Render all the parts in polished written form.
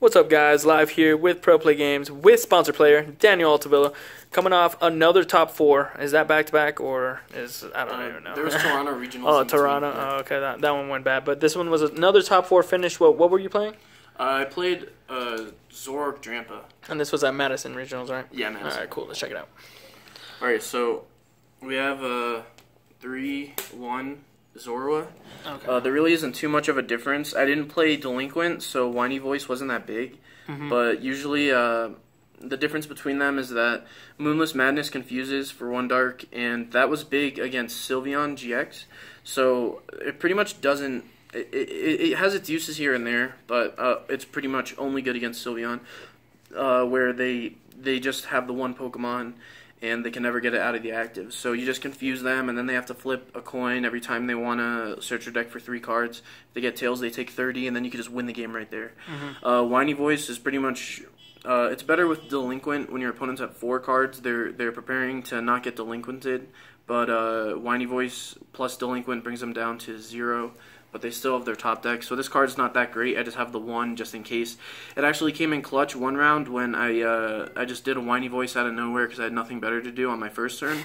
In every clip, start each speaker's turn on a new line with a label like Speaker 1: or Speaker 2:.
Speaker 1: What's up, guys? Live here with Pro Play Games with sponsor player Daniel Altavilla, coming off another top four. Is that back to back or is I don't even know.
Speaker 2: There was Toronto regionals.
Speaker 1: Oh, Toronto. Oh, okay, that one went bad. But this one was another top four finish. What were you playing?
Speaker 2: I played Zoroark Drampa.
Speaker 1: And this was at Madison regionals, right?
Speaker 2: Yeah, Madison.
Speaker 1: All right, cool. Let's check it out.
Speaker 2: All right, so we have 3-1 Zorua.
Speaker 1: Okay.
Speaker 2: There really isn't too much of a difference. I didn't play Delinquent, so Whiny Voice wasn't that big. But usually the difference between them is that Moonless Madness confuses for 1 dark, and that was big against Sylveon GX. So it pretty much doesn't... It has its uses here and there, but it's pretty much only good against Sylveon, where they just have the one Pokemon, and they can never get it out of the active. So you just confuse them, and then they have to flip a coin every time they want to search their deck for 3 cards. If they get tails, they take 30, and then you can just win the game right there. Whiny Voice is pretty much... it's better with Delinquent when your opponents have 4 cards. They're preparing to not get delinquented, but Whiny Voice plus Delinquent brings them down to 0. But they still have their top deck. So this card's not that great. I just have the 1 just in case. It actually came in clutch one round when I just did a Whiny Voice out of nowhere because I had nothing better to do on my first turn.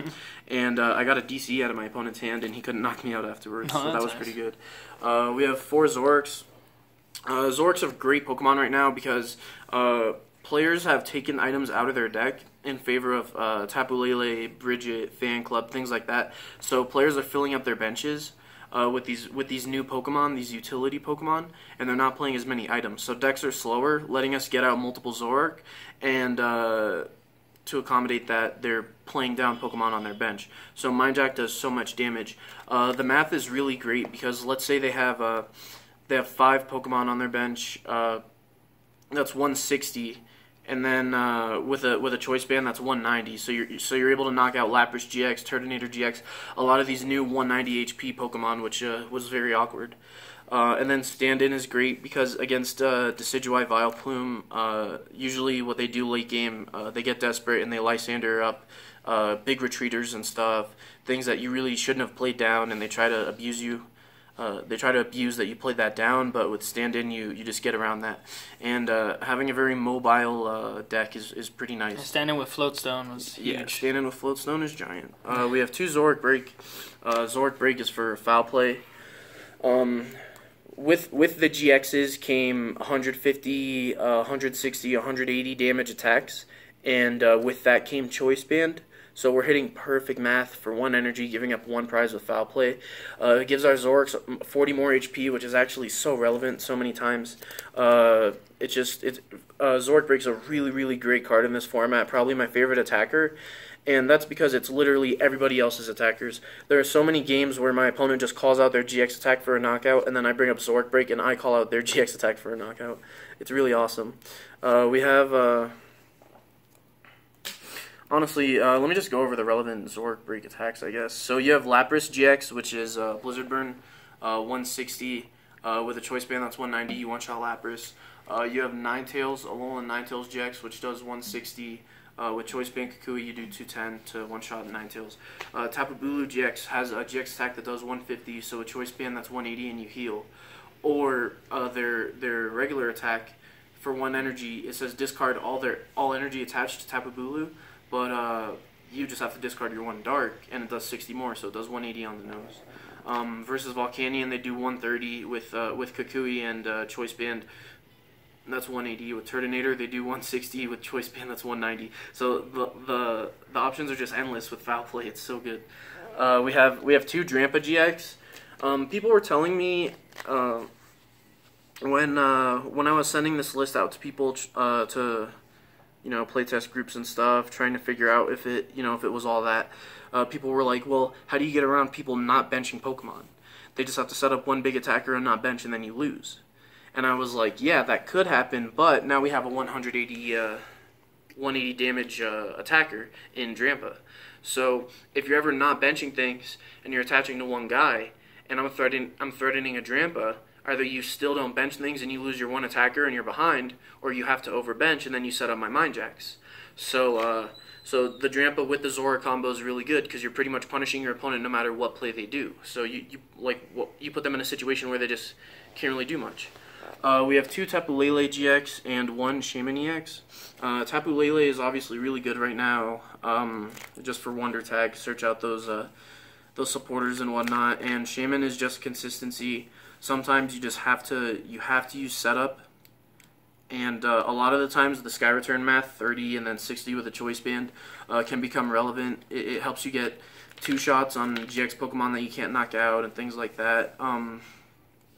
Speaker 2: And I got a DC out of my opponent's hand, and he couldn't knock me out afterwards. So that was pretty good. We have 4 Zoroarks. Zoroarks are great Pokemon right now because players have taken items out of their deck in favor of Tapu Lele, Bridget, Fan Club, things like that. So players are filling up their benches with these new Pokemon, these utility Pokemon, and they're not playing as many items. So decks are slower, letting us get out multiple Zoroark, and to accommodate that, they're playing down Pokemon on their bench. So Mind Jack does so much damage. The math is really great because let's say they have 5 Pokemon on their bench. That's 160. And then with a choice band, that's 190. So you're able to knock out Lapras GX, Turtonator GX, a lot of these new 190 HP Pokemon, which was very awkward. And then stand-in is great because against Decidueye, Vileplume, usually what they do late game, they get desperate and they Lysander up big retreaters and stuff, things that you really shouldn't have played down, and they try to abuse you. They try to abuse that you played that down, but with stand-in, you just get around that. And having a very mobile deck is pretty nice.
Speaker 1: Stand-in with Floatstone was huge.
Speaker 2: Yeah, stand-in with Floatstone is giant. We have 2 Zoroark Break. Zoroark Break is for foul play. With the GXs came 150, 160, 180 damage attacks, and with that came Choice Band. So we're hitting perfect math for 1 energy, giving up 1 prize with foul play. It gives our Zoroarks 40 more HP, which is actually so relevant so many times. Zoroark Break's a really, really great card in this format, probably my favorite attacker. And that's because it's literally everybody else's attackers. There are so many games where my opponent just calls out their GX attack for a knockout, and then I bring up Zoroark Break and I call out their GX attack for a knockout. It's really awesome. We have... Honestly, let me just go over the relevant Zoroark Break attacks, I guess. So you have Lapras GX, which is Blizzard Burn, 160. With a Choice Band, that's 190. You one-shot Lapras. You have Ninetales, Alolan Ninetales GX, which does 160. With Choice Band Kukui, you do 210 to one-shot Ninetales. Tapu Bulu GX has a GX attack that does 150, so with Choice Band, that's 180 and you heal. Or their regular attack, for 1 energy, it says discard all energy attached to Tapu Bulu. But you just have to discard your 1 dark, and it does 60 more, so it does 180 on the nose. Versus Volcanion, they do 130 with Kukui and Choice Band. That's 180. With Turtonator, they do 160 with Choice Band. That's 190. So the options are just endless with foul play. It's so good. We have 2 Drampa GX. People were telling me when I was sending this list out to people to playtest groups and stuff, trying to figure out if it was all that. People were like, well, how do you get around people not benching Pokemon? They just have to set up 1 big attacker and not bench, and then you lose. And I was like, yeah, that could happen, but now we have a 180 damage attacker in Drampa. So if you're ever not benching things and you're attaching to 1 guy, and I'm threatening a Drampa, either you still don't bench things and you lose your 1 attacker and you're behind, or you have to overbench and then you set up my Mind Jacks. So the Drampa with the Zora combo is really good because you're pretty much punishing your opponent no matter what play they do. So you put them in a situation where they just can't really do much. We have 2 Tapu Lele GX and 1 Shaman EX. Tapu Lele is obviously really good right now, just for Wonder Tag. Search out those supporters and whatnot. And Shaman is just consistency. Sometimes you just have to use setup. And a lot of the times the Sky Return math, 30 and then 60 with a Choice Band, can become relevant. It helps you get 2 shots on GX Pokemon that you can't knock out and things like that.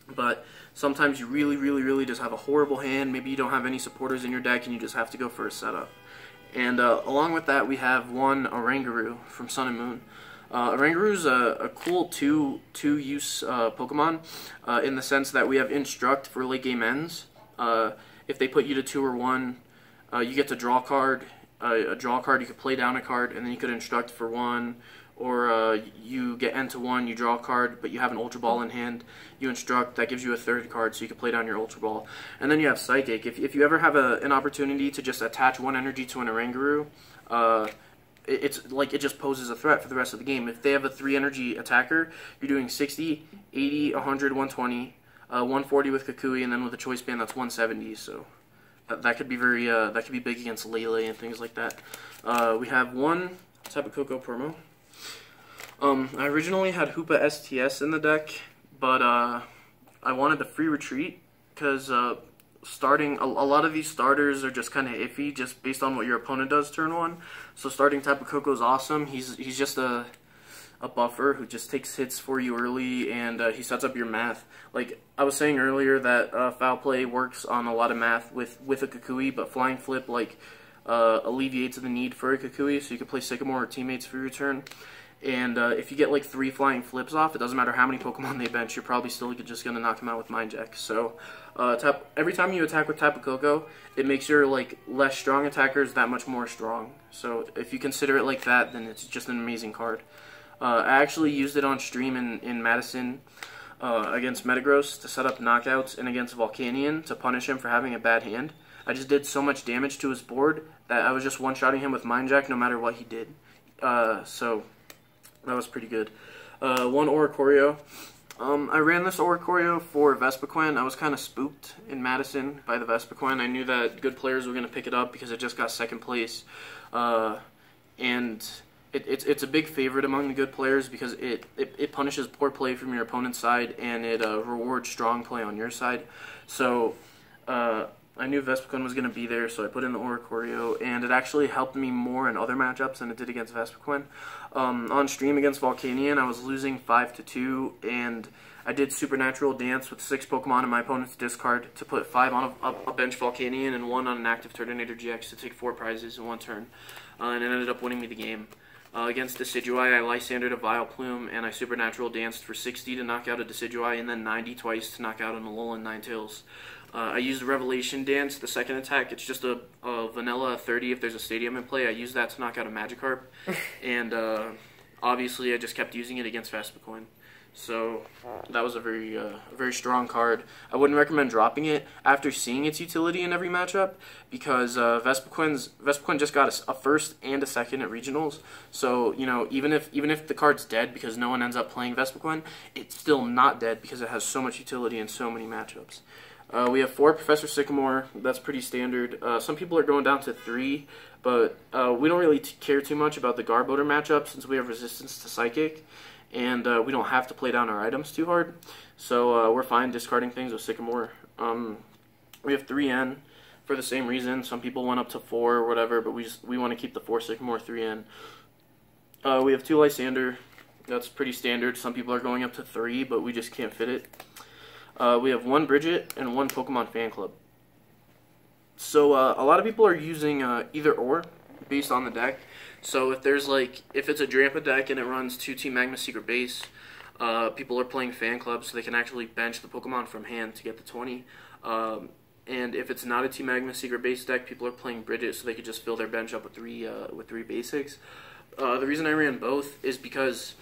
Speaker 2: But sometimes you really just have a horrible hand. Maybe you don't have any supporters in your deck and you just have to go for a setup. And along with that, we have 1 Oranguru from Sun and Moon. Oranguru's a cool two-use Pokemon in the sense that we have Instruct for late game ends. If they put you to 2 or 1, you get to draw a card. A draw card, you could play down a card, and then you could Instruct for 1. Or you get End to 1, you draw a card, but you have an Ultra Ball in hand. You Instruct, that gives you a 3rd card, so you can play down your Ultra Ball. And then you have Psychic. If you ever have an opportunity to just attach 1 energy to an Oranguru, it's like it just poses a threat for the rest of the game. If they have a 3 energy attacker, you're doing 60, 80, 100, 120. 140 with Kukui, and then with a Choice Band, that's 170. So that could be that could be big against Lele and things like that. We have 1 Tapu Koko promo. I originally had Hoopa STS in the deck, but I wanted the free retreat because starting a lot of these starters are just kind of iffy, just based on what your opponent does turn 1. So starting Tapu Koko is awesome. He's just a buffer who just takes hits for you early, and he sets up your math. Like I was saying earlier, that Foul Play works on a lot of math with a Kukui, but Flying Flip alleviates the need for a Kukui, so you can play Sycamore or Teammates for your turn. And if you get like 3 Flying Flips off, it doesn't matter how many Pokemon they bench, you're probably still just going to knock them out with Mind Jack. So every time you attack with Tapu Koko, it makes your less strong attackers that much more strong. So if you consider it like that, then it's just an amazing card. I actually used it on stream in Madison against Metagross to set up knockouts, and against Volcanion to punish him for having a bad hand. I just did so much damage to his board that I was just one-shotting him with Mind Jack no matter what he did. So that was pretty good. 1 Oricorio. I ran this Oricorio for Vespiquen. I was kind of spooked in Madison by the Vespiquen. I knew that good players were going to pick it up because it just got 2nd place. And it's a big favorite among the good players because it punishes poor play from your opponent's side, and it rewards strong play on your side. So I knew Vespiquen was going to be there, so I put in the Oricorio, and it actually helped me more in other matchups than it did against Vespiquen. On stream against Volcanion, I was losing 5-2, and I did Supernatural Dance with 6 Pokemon in my opponent's discard to put 5 on a bench Volcanion and 1 on an active Turtonator GX to take 4 prizes in 1 turn, and it ended up winning me the game. Against Decidueye, I Lysandered a Vileplume, and I Supernatural Danced for 60 to knock out a Decidueye, and then 90 twice to knock out an Alolan Ninetales. I used Revelation Dance, the 2nd attack. It's just a vanilla 30 if there's a Stadium in play. I used that to knock out a Magikarp, and obviously I just kept using it against Vespiquen. So that was a very strong card. I wouldn't recommend dropping it after seeing its utility in every matchup, because Vespiquen just got a 1st and a 2nd at regionals. So even if the card's dead because no one ends up playing Vespiquen, it's still not dead because it has so much utility in so many matchups. We have 4 Professor Sycamore. That's pretty standard. Some people are going down to 3, but we don't really care too much about the Garbodor matchup since we have resistance to Psychic. And we don't have to play down our items too hard, so we're fine discarding things with Sycamore. We have 3N for the same reason. Some people went up to 4 or whatever, but we want to keep the 4 Sycamore 3N. We have 2 Lysander. That's pretty standard. Some people are going up to 3, but we just can't fit it. We have 1 Bridget and 1 Pokemon Fan Club. So a lot of people are using either or based on the deck. So if it's a Drampa deck and it runs 2 Team Magma Secret Base, people are playing Fan Club so they can actually bench the Pokemon from hand to get the 20. And if it's not a Team Magma Secret Base deck, people are playing Bridget so they could just fill their bench up with 3 basics. The reason I ran both is because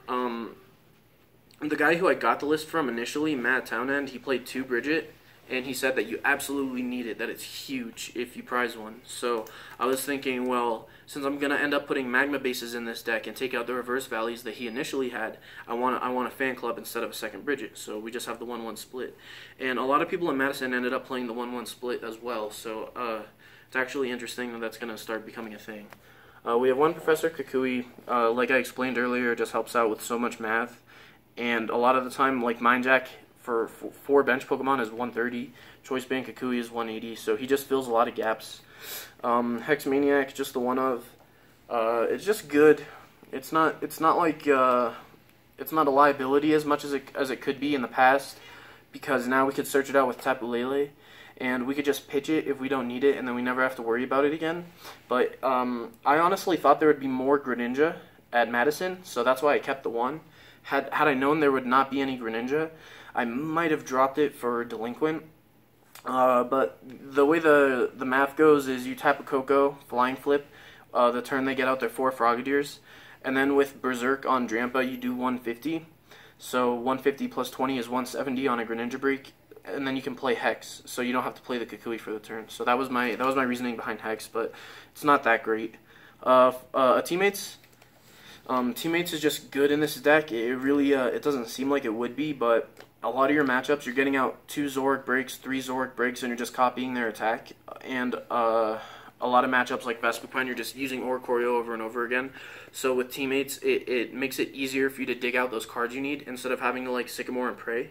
Speaker 2: the guy who I got the list from initially, Matt Townend, he played 2 Bridget, and he said that you absolutely need it, that it's huge if you prize one. So I was thinking, well, since I'm going to end up putting magma bases in this deck and take out the reverse values that he initially had, I want a fan club instead of a second Bridget. So we just have the 1-1 split. And a lot of people in Madison ended up playing the 1-1 split as well. So it's actually interesting that that's going to start becoming a thing. We have one Professor Kukui, like I explained earlier, just helps out with so much math. And a lot of the time, like Mindjack, for 4 bench Pokemon is 130. Choice Band Kukui is 180, so he just fills a lot of gaps. Hex Maniac, just the one of. It's just good. It's not like it's not a liability as much as it could be in the past, because now we could search it out with Tapu Lele, and we could just pitch it if we don't need it, and then we never have to worry about it again. But I honestly thought there would be more Greninja at Madison, so that's why I kept the 1. Had I known there would not be any Greninja, I might have dropped it for Delinquent. But the way the math goes is you tap a Coco, Flying Flip, the turn they get out their 4 Frogadiers, and then with Berserk on Drampa you do 150. So 150 plus 20 is 170 on a Greninja break, and then you can play Hex, so you don't have to play the Kukui for the turn. So that was my reasoning behind Hex, but it's not that great. Teammates. Teammates is just good in this deck. It really it doesn't seem like it would be, but a lot of your matchups, you're getting out 2 Zoroark breaks, 3 Zoroark breaks, and you're just copying their attack. And a lot of matchups like Vespiquen, you're just using Oricorio over and over again. So with Teammates, it makes it easier for you to dig out those cards you need instead of having to like Sycamore and Prey.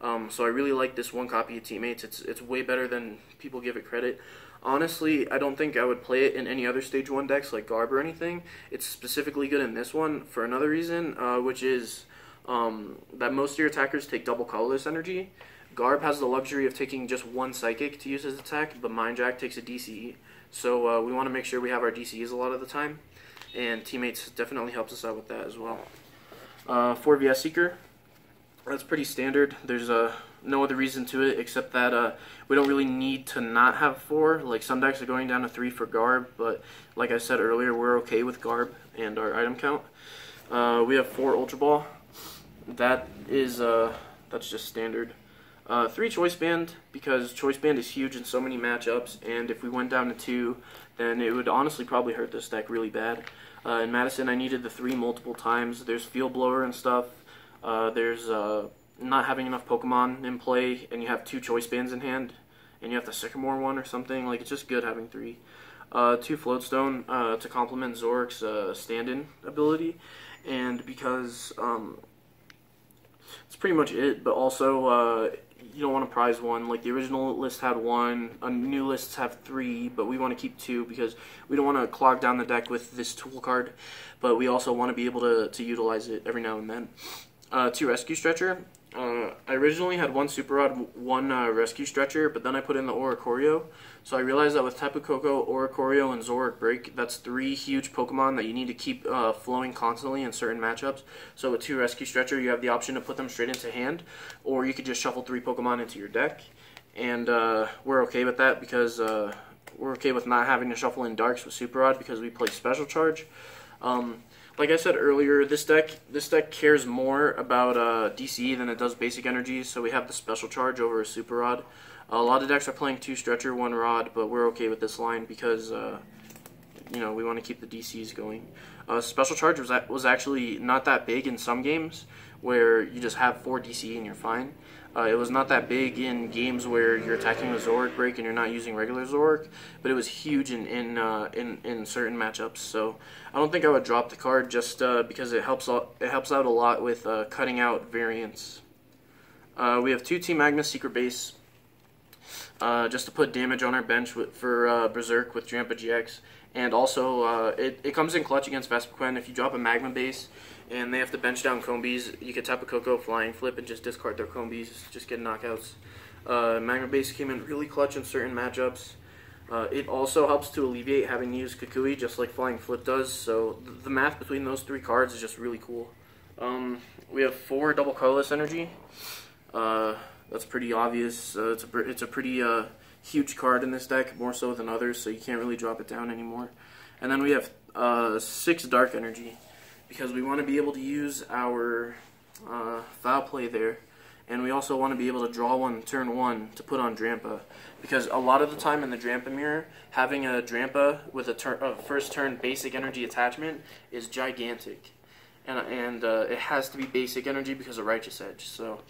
Speaker 2: So I really like this one copy of Teammates. It's way better than people give it credit. Honestly, I don't think I would play it in any other Stage 1 decks like Garb or anything. It's specifically good in this one for another reason, which is that most of your attackers take double colorless energy. Garb has the luxury of taking just 1 Psychic to use his attack, but Mindjack takes a DCE. So we want to make sure we have our DCEs a lot of the time, and Teammates definitely helps us out with that as well. 4VS Seeker, that's pretty standard. There's no other reason to it except that we don't really need to not have 4. Like some decks are going down to 3 for Garb, but like I said earlier, we're okay with Garb and our item count. We have 4 Ultra Ball. That is that's just standard. 3 Choice Band, because Choice Band is huge in so many matchups, and if we went down to 2, then it would honestly probably hurt this deck really bad. In Madison, I needed the 3 multiple times. There's Field Blower and stuff. There's not having enough Pokemon in play, and you have 2 Choice Bands in hand, and you have the Sycamore one or something. Like, it's just good having 3. 2 Floatstone to complement Zoroark's stand-in ability, and because it's pretty much it, but also you don't want to prize 1. Like the original list had 1, new lists have 3, but we want to keep 2 because we don't want to clog down the deck with this tool card, but we also want to be able to utilize it every now and then. 2 Rescue Stretcher. I originally had 1 Super Rod, 1 Rescue Stretcher, but then I put in the Oricorio. So I realized that with Tapu Koko, Oricorio, and Zoroark Break, that's 3 huge Pokemon that you need to keep flowing constantly in certain matchups. So with 2 Rescue Stretcher, you have the option to put them straight into hand, or you could just shuffle 3 Pokemon into your deck. And we're okay with that because we're okay with not having to shuffle in Darks with Super Rod because we play Special Charge. Like I said earlier, this deck cares more about DCE than it does basic energy, so we have the Special Charge over a Super Rod. A lot of decks are playing 2 Stretcher, 1 Rod, but we're okay with this line because you know, we want to keep the DCs going. Special Charge was actually not that big in some games where you just have 4 DCE and you're fine. It was not that big in games where you're attacking with Zoroark Break and you're not using regular Zoroark, but it was huge in certain matchups. So I don't think I would drop the card just because it helps out a lot with cutting out variants. We have 2 Team Magma Secret Base just to put damage on our bench for Berserk with Drampa GX, and also it comes in clutch against Vespiquen. If you drop a Magma Base and they have to bench down Combees, you could tap a Coco, Flying Flip, and just discard their Combees, just get knockouts. Magma Base came in really clutch in certain matchups. It also helps to alleviate having to use Kukui, just like Flying Flip does, so the math between those 3 cards is just really cool. We have 4 double colorless energy. That's pretty obvious. It's a pretty huge card in this deck, more so than others, so you can't really drop it down anymore. And then we have 6 dark energy, because we want to be able to use our foul play there. and we also want to be able to draw one turn 1 to put on Drampa, because a lot of the time in the Drampa mirror, having a Drampa with a first turn basic energy attachment is gigantic, and it has to be basic energy because of Righteous Edge. So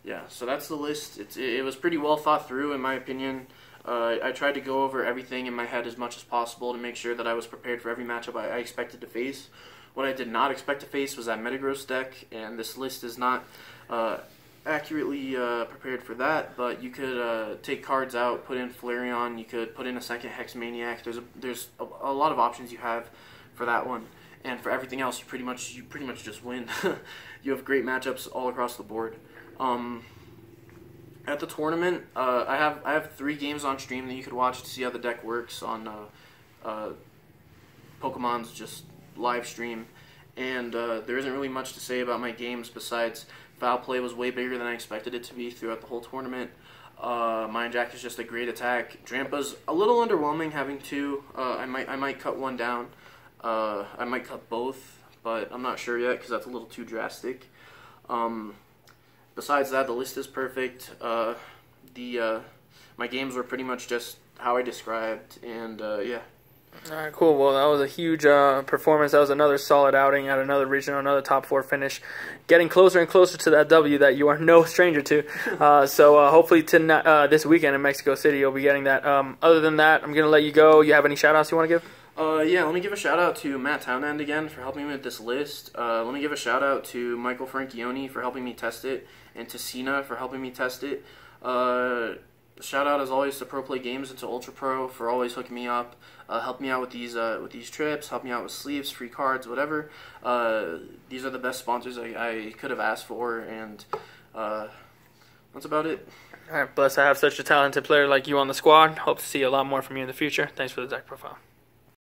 Speaker 2: yeah, so that's the list. It was pretty well thought through in my opinion. I tried to go over everything in my head as much as possible to make sure that I was prepared for every matchup I expected to face. What I did not expect to face was that Metagross deck, and this list is not accurately prepared for that, but you could take cards out, put in Flareon, you could put in a second Hex Maniac. There's a lot of options you have for that one, and for everything else, you pretty much just win. You have great matchups all across the board. At the tournament, I have 3 games on stream that you could watch to see how the deck works on Pokemon's just live stream, and there isn't really much to say about my games besides foul play was way bigger than I expected it to be throughout the whole tournament. Mind Jack is just a great attack. Drampa's a little underwhelming having 2. I might cut one down. I might cut both, but I'm not sure yet because that's a little too drastic. Besides that, the list is perfect. My games were pretty much just how I described, and yeah.
Speaker 1: All right, cool. Well, that was a huge performance. That was another solid outing at another regional, another top 4 finish. Getting closer and closer to that W that you are no stranger to. So hopefully this weekend in Mexico City, you'll be getting that. Other than that, I'm going to let you go. You have any shout-outs you want to give?
Speaker 2: Yeah, let me give a shout-out to Matt Townend again for helping me with this list. Let me give a shout-out to Michael Franchione for helping me test it, and to Cena for helping me test it. Shout-out, as always, to Pro Play Games and to Ultra Pro for always hooking me up, help me out with these trips, help me out with sleeves, free cards, whatever. These are the best sponsors I could have asked for, and that's about it.
Speaker 1: All right, blessed to have such a talented player like you on the squad. Hope to see a lot more from you in the future. Thanks for the deck profile.